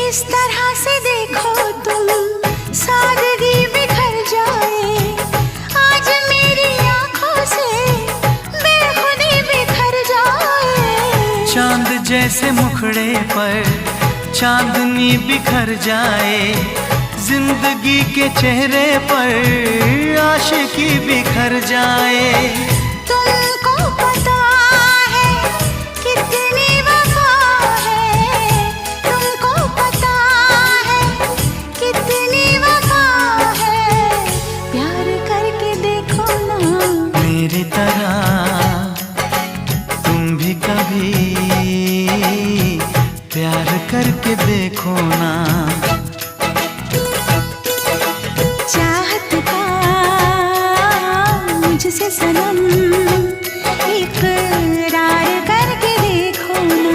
इस तरह से देखो तुम, सादगी बिखर जाए। आज मेरी आंखों से बेखुदी बिखर जाए। चांद जैसे मुखड़े पर चांदनी बिखर जाए। जिंदगी के चेहरे पर आशिकी बिखर जाए। तुमको पता है कितनी वफा है, तुमको पता है कितनी वफा है। प्यार करके देखो ना मेरी तरह तुम भी कभी प्यार करके देखो ना। चाहत का मुझसे सनम